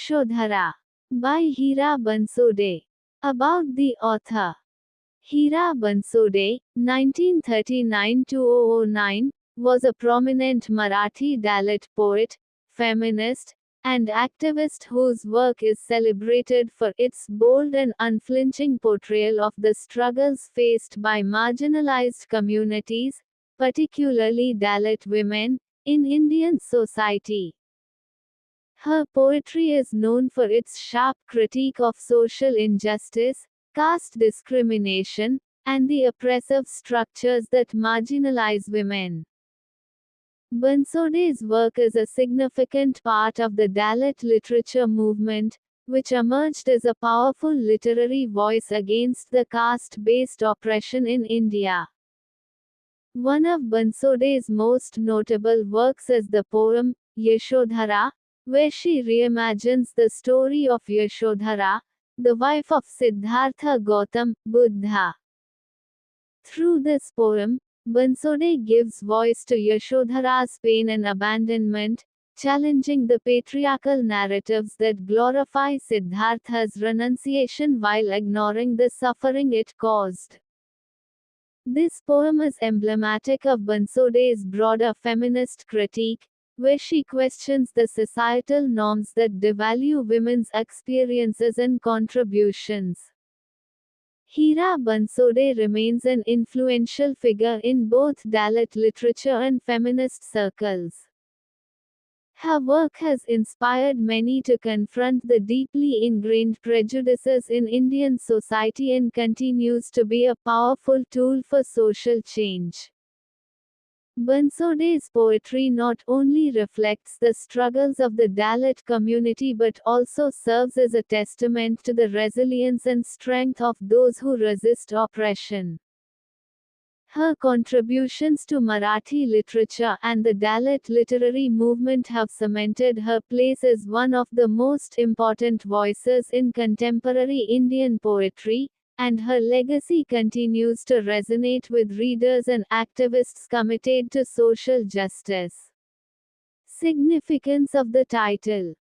Yashodhara by Hina Bansode. About the author. Hina Bansode, 1939–2009, was a prominent Marathi Dalit poet, feminist, and activist whose work is celebrated for its bold and unflinching portrayal of the struggles faced by marginalized communities, particularly Dalit women, in Indian society. Her poetry is known for its sharp critique of social injustice, caste discrimination, and the oppressive structures that marginalize women. Bansode's work is a significant part of the Dalit literature movement, which emerged as a powerful literary voice against the caste-based oppression in India. One of Bansode's most notable works is the poem, Yashodhara, where she reimagines the story of Yashodhara, the wife of Siddhartha Gautam, Buddha. Through this poem, Bansode gives voice to Yashodhara's pain and abandonment, challenging the patriarchal narratives that glorify Siddhartha's renunciation while ignoring the suffering it caused. This poem is emblematic of Bansode's broader feminist critique, where she questions the societal norms that devalue women's experiences and contributions. Hina Bansode remains an influential figure in both Dalit literature and feminist circles. Her work has inspired many to confront the deeply ingrained prejudices in Indian society and continues to be a powerful tool for social change. Bansode's poetry not only reflects the struggles of the Dalit community but also serves as a testament to the resilience and strength of those who resist oppression. Her contributions to Marathi literature and the Dalit literary movement have cemented her place as one of the most important voices in contemporary Indian poetry, and her legacy continues to resonate with readers and activists committed to social justice. Significance of the title.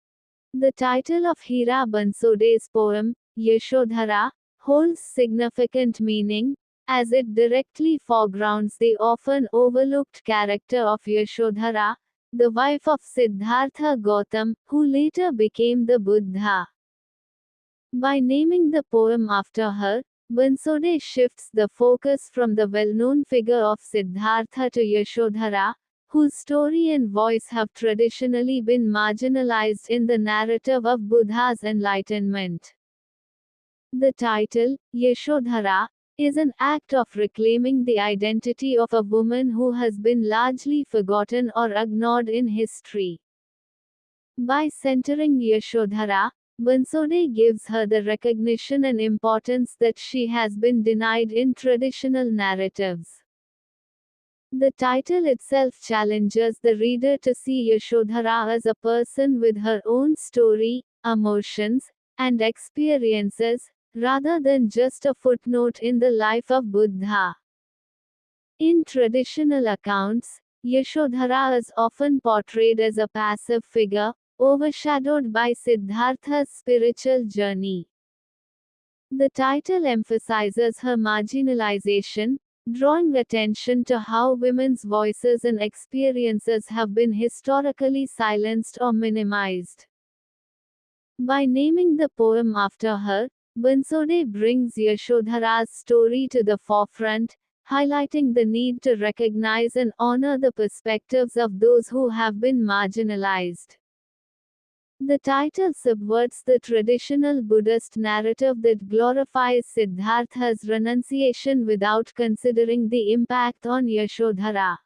The title of Hina Bansode's poem, Yashodhara, holds significant meaning, as it directly foregrounds the often overlooked character of Yashodhara, the wife of Siddhartha Gautam, who later became the Buddha. By naming the poem after her, Bansode shifts the focus from the well-known figure of Siddhartha to Yashodhara, whose story and voice have traditionally been marginalized in the narrative of Buddha's enlightenment. The title, Yashodhara, is an act of reclaiming the identity of a woman who has been largely forgotten or ignored in history. By centering Yashodhara, Bansode gives her the recognition and importance that she has been denied in traditional narratives. The title itself challenges the reader to see Yashodhara as a person with her own story, emotions, and experiences, rather than just a footnote in the life of Buddha. In traditional accounts, Yashodhara is often portrayed as a passive figure, overshadowed by Siddhartha's spiritual journey. The title emphasizes her marginalization, drawing attention to how women's voices and experiences have been historically silenced or minimized. By naming the poem after her, Bansode brings Yashodhara's story to the forefront, highlighting the need to recognize and honor the perspectives of those who have been marginalized. The title subverts the traditional Buddhist narrative that glorifies Siddhartha's renunciation without considering the impact on Yashodhara.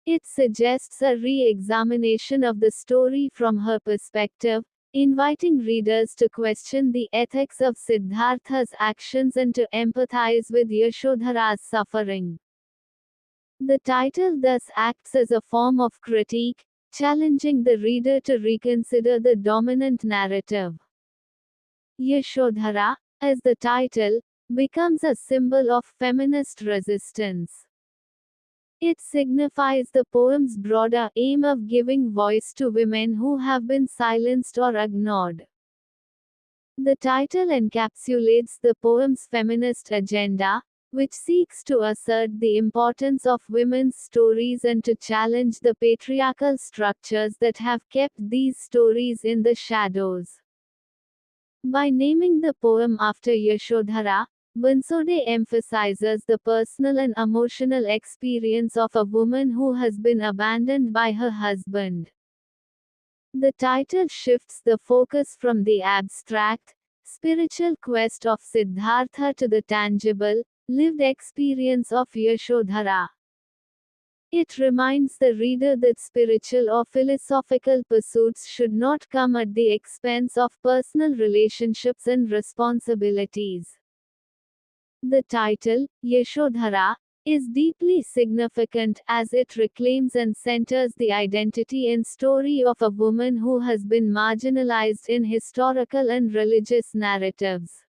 It suggests a re-examination of the story from her perspective, inviting readers to question the ethics of Siddhartha's actions and to empathize with Yashodhara's suffering. The title thus acts as a form of critique, challenging the reader to reconsider the dominant narrative. Yashodhara, as the title, becomes a symbol of feminist resistance. It signifies the poem's broader aim of giving voice to women who have been silenced or ignored. The title encapsulates the poem's feminist agenda, which seeks to assert the importance of women's stories and to challenge the patriarchal structures that have kept these stories in the shadows. By naming the poem after Yashodhara, Bansode emphasizes the personal and emotional experience of a woman who has been abandoned by her husband. The title shifts the focus from the abstract, spiritual quest of Siddhartha to the tangible, lived experience of Yashodhara. It reminds the reader that spiritual or philosophical pursuits should not come at the expense of personal relationships and responsibilities. The title, Yashodhara, is deeply significant as it reclaims and centers the identity and story of a woman who has been marginalized in historical and religious narratives.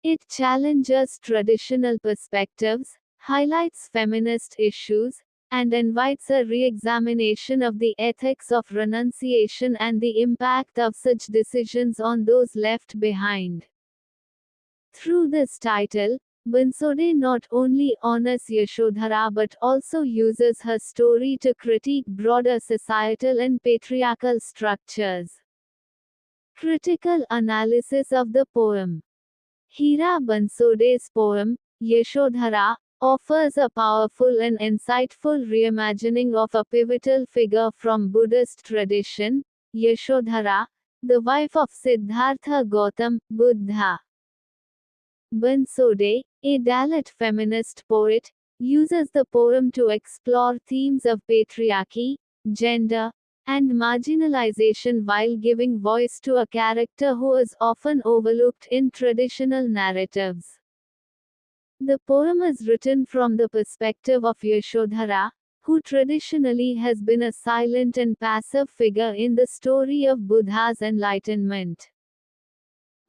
It challenges traditional perspectives, highlights feminist issues, and invites a re-examination of the ethics of renunciation and the impact of such decisions on those left behind. Through this title, Bansode not only honors Yashodhara but also uses her story to critique broader societal and patriarchal structures. Critical analysis of the poem. Hina Bansode's poem, Yashodhara, offers a powerful and insightful reimagining of a pivotal figure from Buddhist tradition, Yashodhara, the wife of Siddhartha Gautam, Buddha. Bansode, a Dalit feminist poet, uses the poem to explore themes of patriarchy, gender, and marginalization while giving voice to a character who is often overlooked in traditional narratives. The poem is written from the perspective of Yashodhara, who traditionally has been a silent and passive figure in the story of Buddha's enlightenment.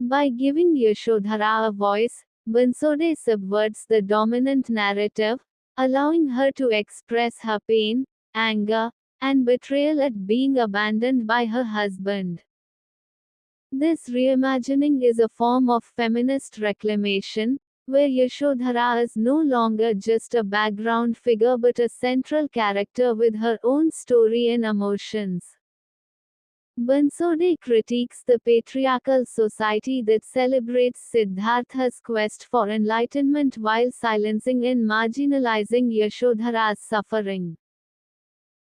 By giving Yashodhara a voice, Bansode subverts the dominant narrative, allowing her to express her pain, anger, and betrayal at being abandoned by her husband. This reimagining is a form of feminist reclamation, where Yashodhara is no longer just a background figure but a central character with her own story and emotions. Bansode critiques the patriarchal society that celebrates Siddhartha's quest for enlightenment while silencing and marginalizing Yashodhara's suffering.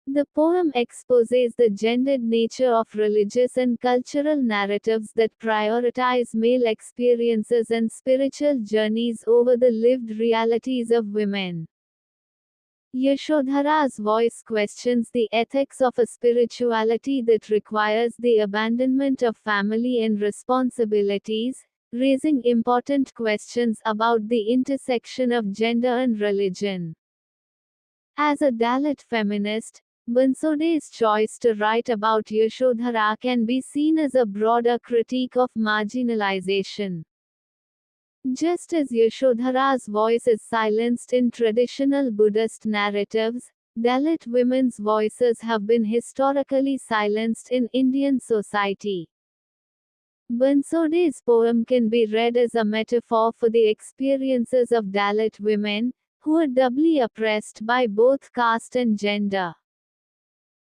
The poem exposes the gendered nature of religious and cultural narratives that prioritize male experiences and spiritual journeys over the lived realities of women. Yashodhara's voice questions the ethics of a spirituality that requires the abandonment of family and responsibilities, raising important questions about the intersection of gender and religion. As a Dalit feminist, Bansode's choice to write about Yashodhara can be seen as a broader critique of marginalization. Just as Yashodhara's voice is silenced in traditional Buddhist narratives, Dalit women's voices have been historically silenced in Indian society. Bansode's poem can be read as a metaphor for the experiences of Dalit women, who are doubly oppressed by both caste and gender.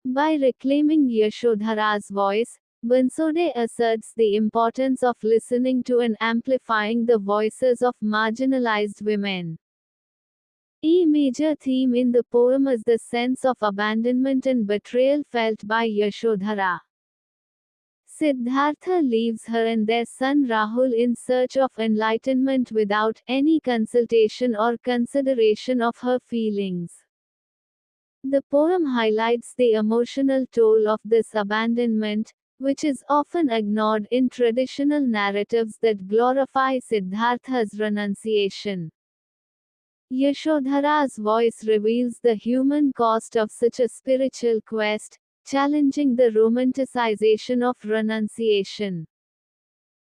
By reclaiming Yashodhara's voice, Bansode asserts the importance of listening to and amplifying the voices of marginalized women. A major theme in the poem is the sense of abandonment and betrayal felt by Yashodhara. Siddhartha leaves her and their son Rahul in search of enlightenment without any consultation or consideration of her feelings. The poem highlights the emotional toll of this abandonment, which is often ignored in traditional narratives that glorify Siddhartha's renunciation. Yashodhara's voice reveals the human cost of such a spiritual quest, challenging the romanticization of renunciation.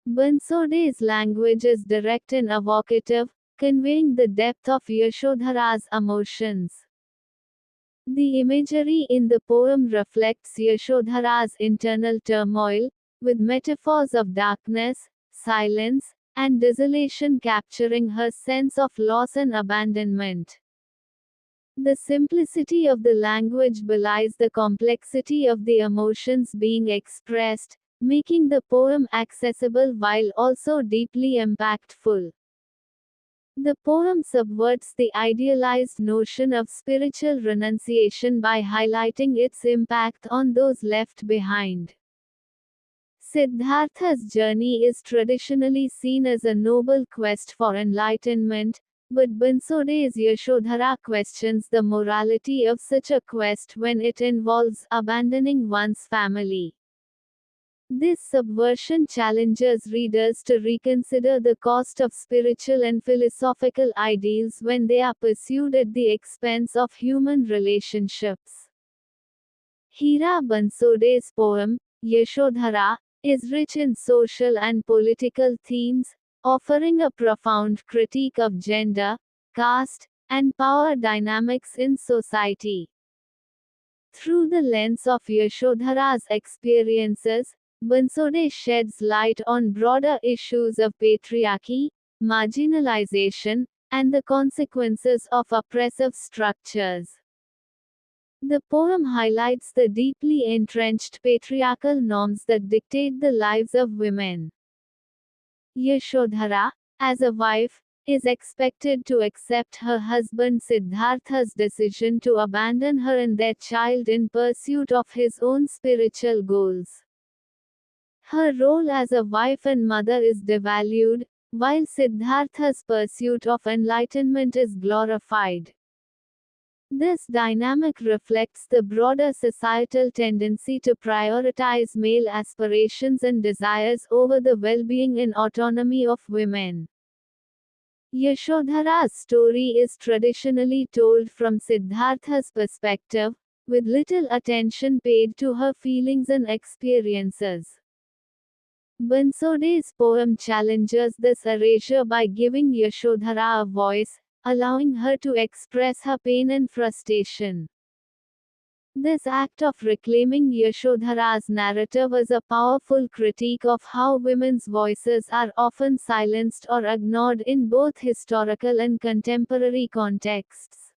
Bansode's language is direct and evocative, conveying the depth of Yashodhara's emotions. The imagery in the poem reflects Yashodhara's internal turmoil, with metaphors of darkness, silence, and desolation capturing her sense of loss and abandonment. The simplicity of the language belies the complexity of the emotions being expressed, making the poem accessible while also deeply impactful. The poem subverts the idealized notion of spiritual renunciation by highlighting its impact on those left behind. Siddhartha's journey is traditionally seen as a noble quest for enlightenment, but Bansode's Yashodhara questions the morality of such a quest when it involves abandoning one's family. This subversion challenges readers to reconsider the cost of spiritual and philosophical ideals when they are pursued at the expense of human relationships. Hina Bansode's poem, Yashodhara, is rich in social and political themes, offering a profound critique of gender, caste, and power dynamics in society. Through the lens of Yashodhara's experiences, Bansode sheds light on broader issues of patriarchy, marginalization, and the consequences of oppressive structures. The poem highlights the deeply entrenched patriarchal norms that dictate the lives of women. Yashodhara, as a wife, is expected to accept her husband Siddhartha's decision to abandon her and their child in pursuit of his own spiritual goals. Her role as a wife and mother is devalued, while Siddhartha's pursuit of enlightenment is glorified. This dynamic reflects the broader societal tendency to prioritize male aspirations and desires over the well-being and autonomy of women. Yashodhara's story is traditionally told from Siddhartha's perspective, with little attention paid to her feelings and experiences. Bansode's poem challenges this erasure by giving Yashodhara a voice, allowing her to express her pain and frustration. This act of reclaiming Yashodhara's narrative is a powerful critique of how women's voices are often silenced or ignored in both historical and contemporary contexts.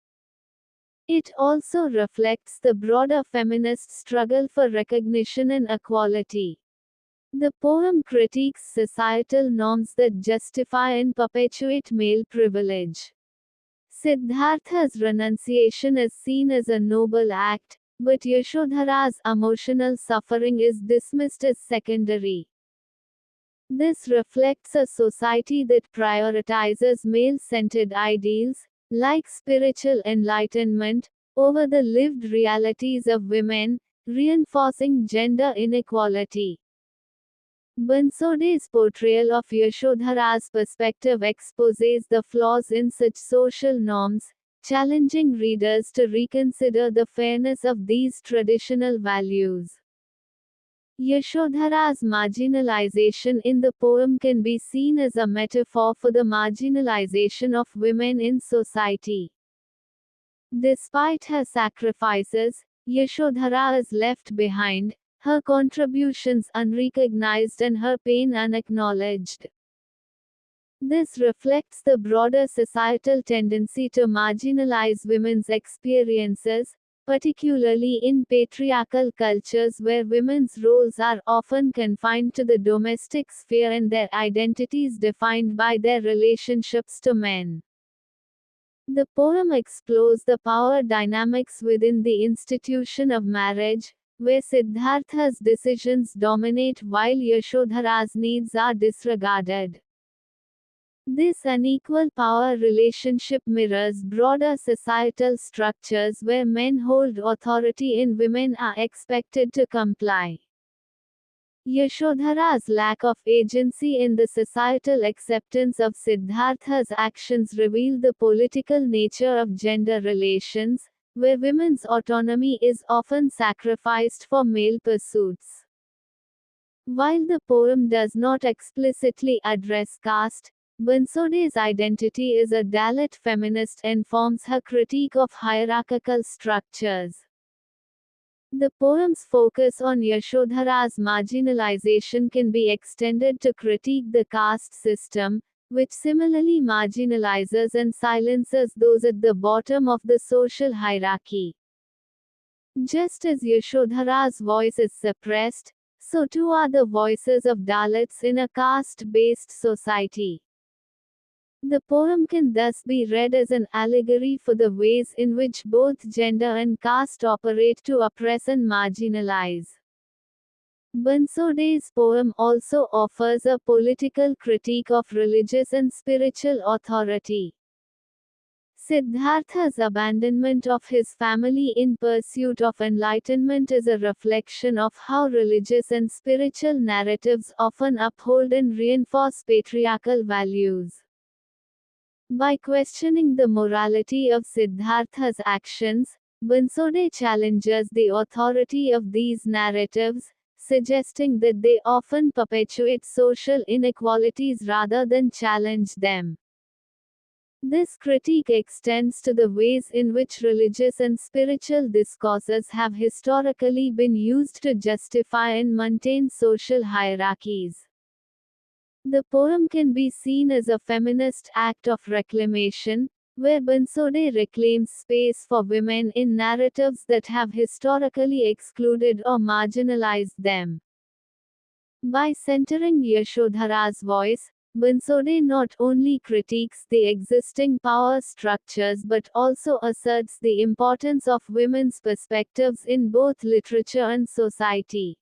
It also reflects the broader feminist struggle for recognition and equality. The poem critiques societal norms that justify and perpetuate male privilege. Siddhartha's renunciation is seen as a noble act, but Yashodhara's emotional suffering is dismissed as secondary. This reflects a society that prioritizes male-centered ideals, like spiritual enlightenment, over the lived realities of women, reinforcing gender inequality. Bansode's portrayal of Yashodhara's perspective exposes the flaws in such social norms, challenging readers to reconsider the fairness of these traditional values. Yashodhara's marginalization in the poem can be seen as a metaphor for the marginalization of women in society. Despite her sacrifices, Yashodhara is left behind, her contributions unrecognized and her pain unacknowledged. This reflects the broader societal tendency to marginalize women's experiences, particularly in patriarchal cultures where women's roles are often confined to the domestic sphere and their identities defined by their relationships to men. The poem explores the power dynamics within the institution of marriage, where Siddhartha's decisions dominate while Yashodhara's needs are disregarded. This unequal power relationship mirrors broader societal structures where men hold authority and women are expected to comply. Yashodhara's lack of agency in the societal acceptance of Siddhartha's actions reveal the political nature of gender relations, where women's autonomy is often sacrificed for male pursuits. While the poem does not explicitly address caste, Bansode's identity is a Dalit feminist and forms her critique of hierarchical structures. The poem's focus on Yashodhara's marginalization can be extended to critique the caste system, which similarly marginalizes and silences those at the bottom of the social hierarchy. Just as Yashodhara's voice is suppressed, so too are the voices of Dalits in a caste-based society. The poem can thus be read as an allegory for the ways in which both gender and caste operate to oppress and marginalize. Bansode's poem also offers a political critique of religious and spiritual authority. Siddhartha's abandonment of his family in pursuit of enlightenment is a reflection of how religious and spiritual narratives often uphold and reinforce patriarchal values. By questioning the morality of Siddhartha's actions, Bansode challenges the authority of these narratives, suggesting that they often perpetuate social inequalities rather than challenge them. This critique extends to the ways in which religious and spiritual discourses have historically been used to justify and maintain social hierarchies. The poem can be seen as a feminist act of reclamation, where Bansode reclaims space for women in narratives that have historically excluded or marginalized them. By centering Yashodhara's voice, Bansode not only critiques the existing power structures but also asserts the importance of women's perspectives in both literature and society.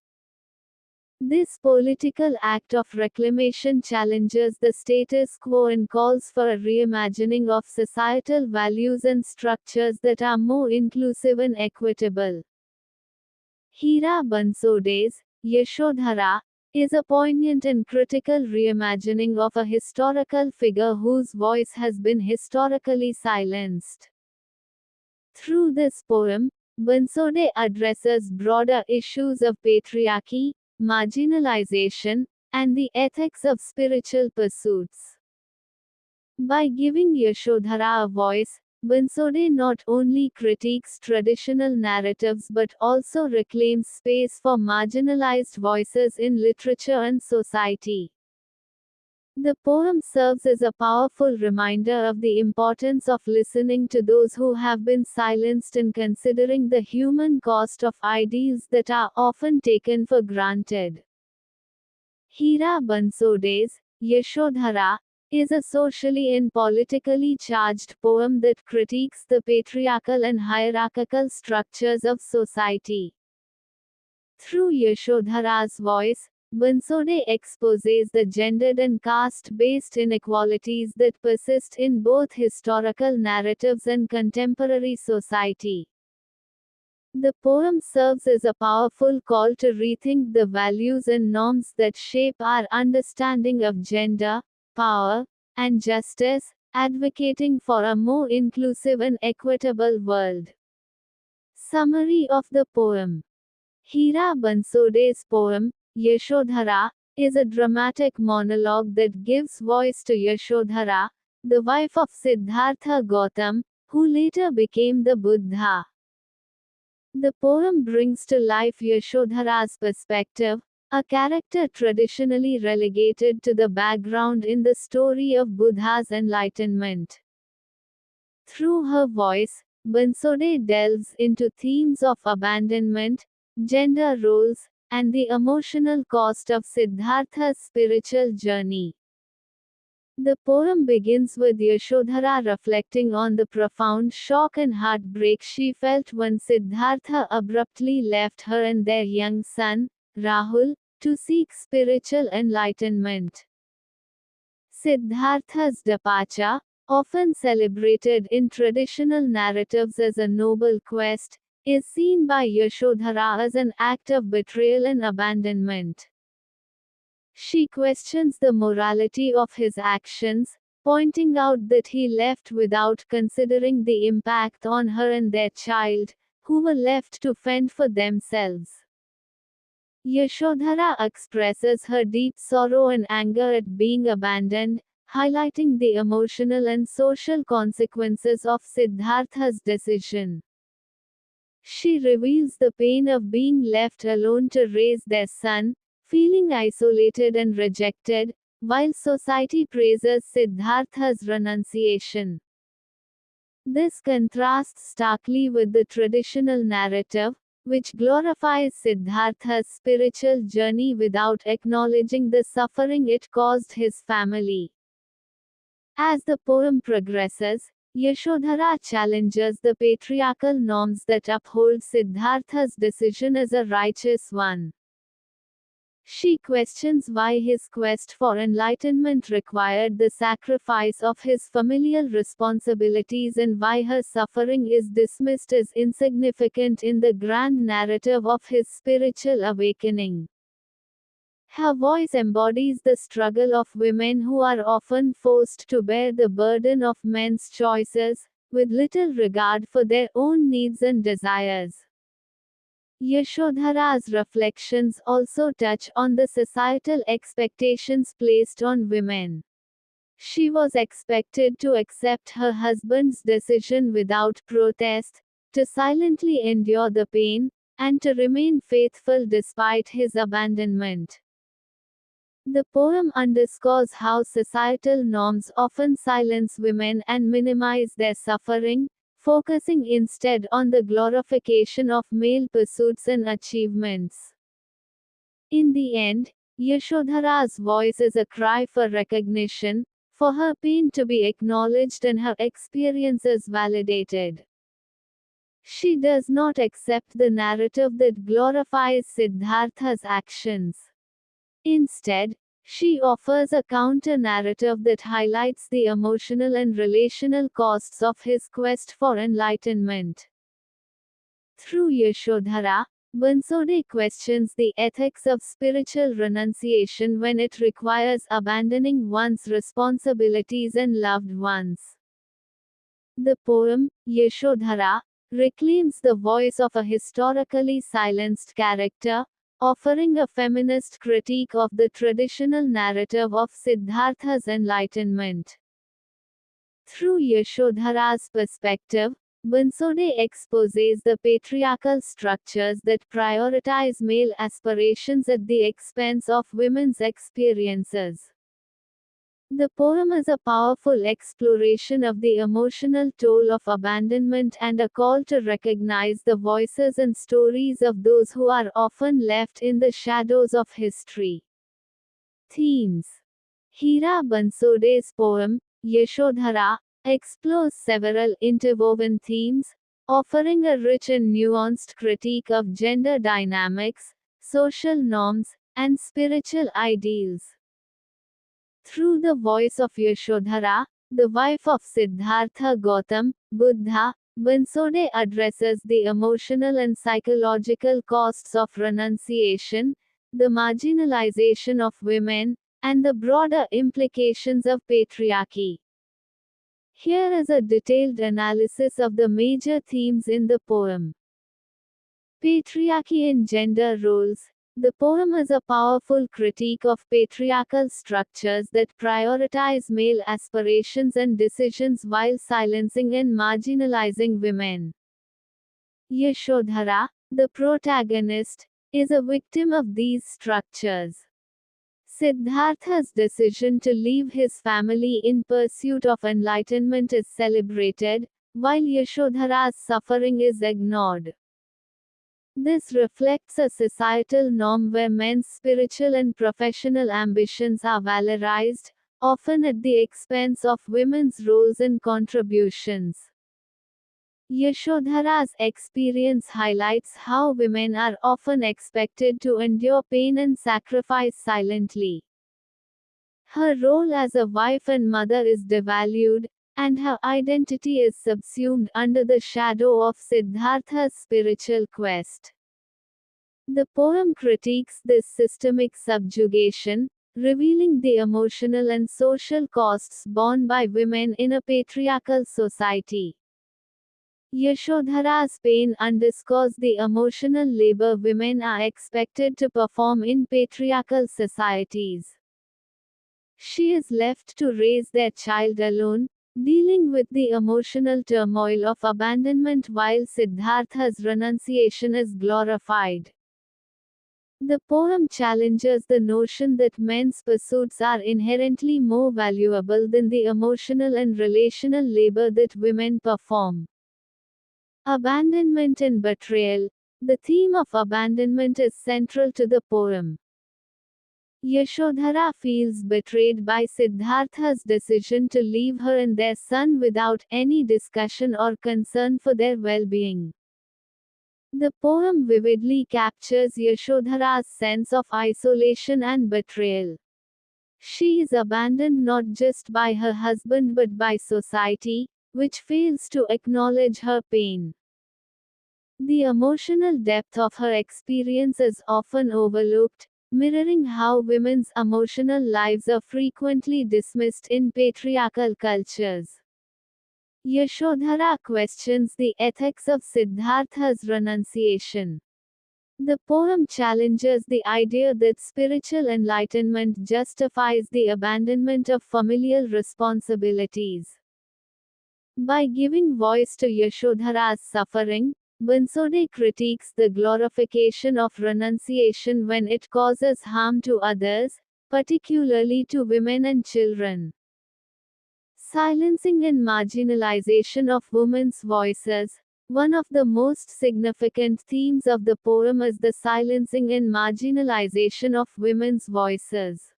This political act of reclamation challenges the status quo and calls for a reimagining of societal values and structures that are more inclusive and equitable. Hina Bansode's Yashodhara is a poignant and critical reimagining of a historical figure whose voice has been historically silenced. Through this poem, Bansode addresses broader issues of patriarchy, marginalization, and the ethics of spiritual pursuits. By giving Yashodhara a voice, Bansode not only critiques traditional narratives but also reclaims space for marginalized voices in literature and society. The poem serves as a powerful reminder of the importance of listening to those who have been silenced and considering the human cost of ideals that are often taken for granted. Hina Bansode's Yashodhara is a socially and politically charged poem that critiques the patriarchal and hierarchical structures of society. Through Yashodhara's voice, Bansode exposes the gendered and caste-based inequalities that persist in both historical narratives and contemporary society. The poem serves as a powerful call to rethink the values and norms that shape our understanding of gender, power, and justice, advocating for a more inclusive and equitable world. Summary of the poem. Hina Bansode's poem, Yashodhara, is a dramatic monologue that gives voice to Yashodhara, the wife of Siddhartha Gautam, who later became the Buddha. The poem brings to life Yashodhara's perspective, a character traditionally relegated to the background in the story of Buddha's enlightenment. Through her voice, Bansode delves into themes of abandonment, gender roles, and the emotional cost of Siddhartha's spiritual journey. The poem begins with Yashodhara reflecting on the profound shock and heartbreak she felt when Siddhartha abruptly left her and their young son, Rahul, to seek spiritual enlightenment. Siddhartha's departure, often celebrated in traditional narratives as a noble quest, is seen by Yashodhara as an act of betrayal and abandonment. She questions the morality of his actions, pointing out that he left without considering the impact on her and their child, who were left to fend for themselves. Yashodhara expresses her deep sorrow and anger at being abandoned, highlighting the emotional and social consequences of Siddhartha's decision. She reveals the pain of being left alone to raise their son, feeling isolated and rejected, while society praises Siddhartha's renunciation. This contrasts starkly with the traditional narrative, which glorifies Siddhartha's spiritual journey without acknowledging the suffering it caused his family. As the poem progresses, Yashodhara challenges the patriarchal norms that uphold Siddhartha's decision as a righteous one. She questions why his quest for enlightenment required the sacrifice of his familial responsibilities and why her suffering is dismissed as insignificant in the grand narrative of his spiritual awakening. Her voice embodies the struggle of women who are often forced to bear the burden of men's choices, with little regard for their own needs and desires. Yashodhara's reflections also touch on the societal expectations placed on women. She was expected to accept her husband's decision without protest, to silently endure the pain, and to remain faithful despite his abandonment. The poem underscores how societal norms often silence women and minimize their suffering, focusing instead on the glorification of male pursuits and achievements. In the end, Yashodhara's voice is a cry for recognition, for her pain to be acknowledged and her experiences validated. She does not accept the narrative that glorifies Siddhartha's actions. Instead, she offers a counter-narrative that highlights the emotional and relational costs of his quest for enlightenment. Through Yashodhara, Bansode questions the ethics of spiritual renunciation when it requires abandoning one's responsibilities and loved ones. The poem, Yashodhara, reclaims the voice of a historically silenced character, offering a feminist critique of the traditional narrative of Siddhartha's enlightenment. Through Yashodhara's perspective, Bansode exposes the patriarchal structures that prioritize male aspirations at the expense of women's experiences. The poem is a powerful exploration of the emotional toll of abandonment and a call to recognize the voices and stories of those who are often left in the shadows of history. Themes. Hina Bansode's poem, Yashodhara, explores several interwoven themes, offering a rich and nuanced critique of gender dynamics, social norms, and spiritual ideals. Through the voice of Yashodhara, the wife of Siddhartha Gautam, Buddha, Bansode addresses the emotional and psychological costs of renunciation, the marginalization of women, and the broader implications of patriarchy. Here is a detailed analysis of the major themes in the poem. Patriarchy and gender roles. The poem is a powerful critique of patriarchal structures that prioritize male aspirations and decisions while silencing and marginalizing women. Yashodhara, the protagonist, is a victim of these structures. Siddhartha's decision to leave his family in pursuit of enlightenment is celebrated, while Yashodhara's suffering is ignored. This reflects a societal norm where men's spiritual and professional ambitions are valorized, often at the expense of women's roles and contributions. Yashodhara's experience highlights how women are often expected to endure pain and sacrifice silently. Her role as a wife and mother is devalued, and her identity is subsumed under the shadow of Siddhartha's spiritual quest. The poem critiques this systemic subjugation, revealing the emotional and social costs borne by women in a patriarchal society. Yashodhara's pain underscores the emotional labor women are expected to perform in patriarchal societies. She is left to raise their child alone, dealing with the emotional turmoil of abandonment while Siddhartha's renunciation is glorified. The poem challenges the notion that men's pursuits are inherently more valuable than the emotional and relational labor that women perform. Abandonment and betrayal. The theme of abandonment is central to the poem. Yashodhara feels betrayed by Siddhartha's decision to leave her and their son without any discussion or concern for their well-being. The poem vividly captures Yashodhara's sense of isolation and betrayal. She is abandoned not just by her husband but by society, which fails to acknowledge her pain. The emotional depth of her experience is often overlooked, mirroring how women's emotional lives are frequently dismissed in patriarchal cultures. Yashodhara questions the ethics of Siddhartha's renunciation. The poem challenges the idea that spiritual enlightenment justifies the abandonment of familial responsibilities. By giving voice to Yashodhara's suffering, Bansode critiques the glorification of renunciation when it causes harm to others, particularly to women and children. Silencing and marginalization of women's voices. One of the most significant themes of the poem is the silencing and marginalization of women's voices.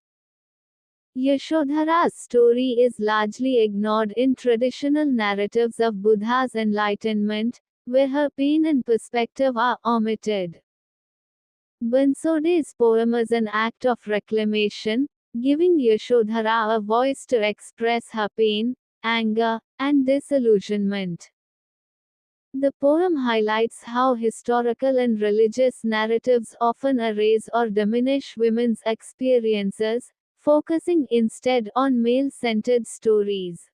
Yashodhara's story is largely ignored in traditional narratives of Buddha's enlightenment, where her pain and perspective are omitted. Bansode's poem is an act of reclamation, giving Yashodhara a voice to express her pain, anger, and disillusionment. The poem highlights how historical and religious narratives often erase or diminish women's experiences, focusing instead on male-centered stories.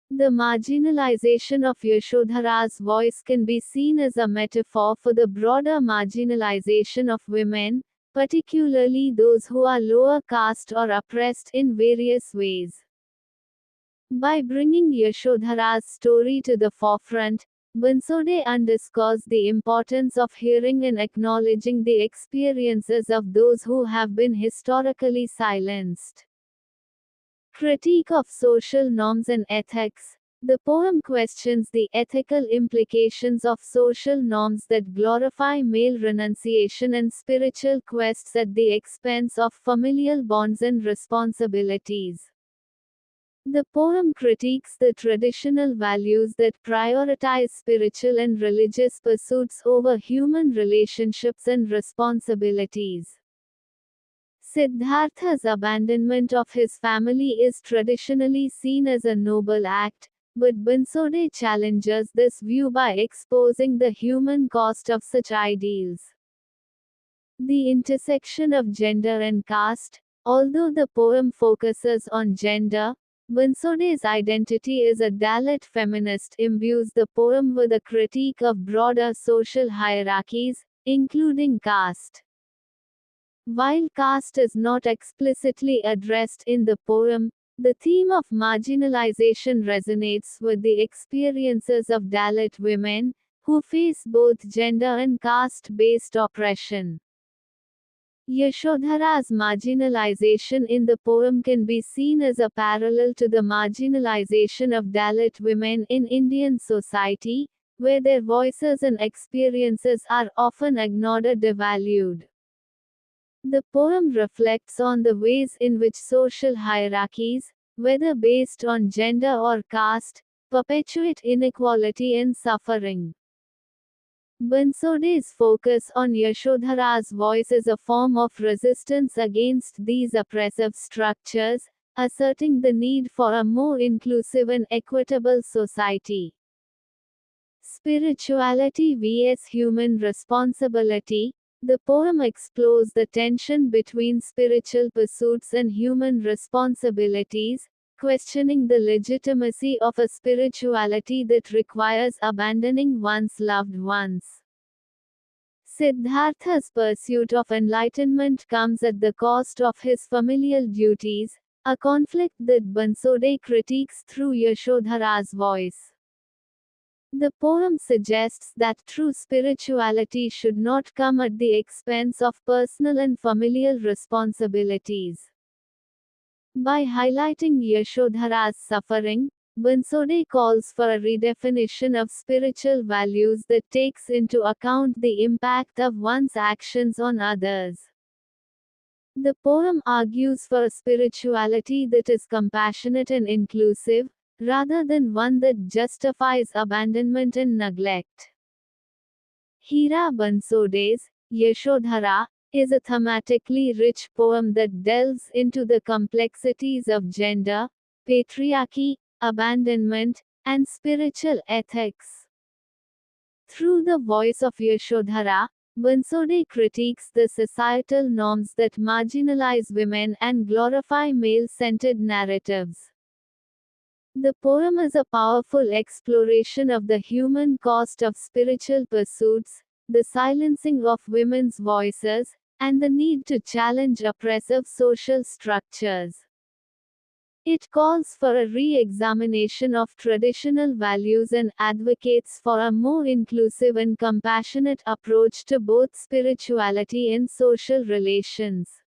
The marginalization of Yashodhara's voice can be seen as a metaphor for the broader marginalization of women, particularly those who are lower caste or oppressed in various ways. By bringing Yashodhara's story to the forefront, Bansode underscores the importance of hearing and acknowledging the experiences of those who have been historically silenced. Critique of social norms and ethics. The poem questions the ethical implications of social norms that glorify male renunciation and spiritual quests at the expense of familial bonds and responsibilities. The poem critiques the traditional values that prioritize spiritual and religious pursuits over human relationships and responsibilities. Siddhartha's abandonment of his family is traditionally seen as a noble act, but Bansode challenges this view by exposing the human cost of such ideals. The intersection of gender and caste. Although the poem focuses on gender, Bansode's identity as a Dalit feminist imbues the poem with a critique of broader social hierarchies, including caste. While caste is not explicitly addressed in the poem, the theme of marginalization resonates with the experiences of Dalit women, who face both gender and caste-based oppression. Yashodhara's marginalization in the poem can be seen as a parallel to the marginalization of Dalit women in Indian society, where their voices and experiences are often ignored or devalued. The poem reflects on the ways in which social hierarchies, whether based on gender or caste, perpetuate inequality and suffering. Bansode's focus on Yashodhara's voice is a form of resistance against these oppressive structures, asserting the need for a more inclusive and equitable society. Spirituality vs. human responsibility. The poem explores the tension between spiritual pursuits and human responsibilities, questioning the legitimacy of a spirituality that requires abandoning one's loved ones. Siddhartha's pursuit of enlightenment comes at the cost of his familial duties, a conflict that Bansode critiques through Yashodhara's voice. The poem suggests that true spirituality should not come at the expense of personal and familial responsibilities. By highlighting Yashodhara's suffering, Bansode calls for a redefinition of spiritual values that takes into account the impact of one's actions on others. The poem argues for a spirituality that is compassionate and inclusive, rather than one that justifies abandonment and neglect. Hina Bansode's Yashodhara is a thematically rich poem that delves into the complexities of gender, patriarchy, abandonment, and spiritual ethics. Through the voice of Yashodhara, Bansode critiques the societal norms that marginalize women and glorify male-centered narratives. The poem is a powerful exploration of the human cost of spiritual pursuits, the silencing of women's voices, and the need to challenge oppressive social structures. It calls for a re-examination of traditional values and advocates for a more inclusive and compassionate approach to both spirituality and social relations.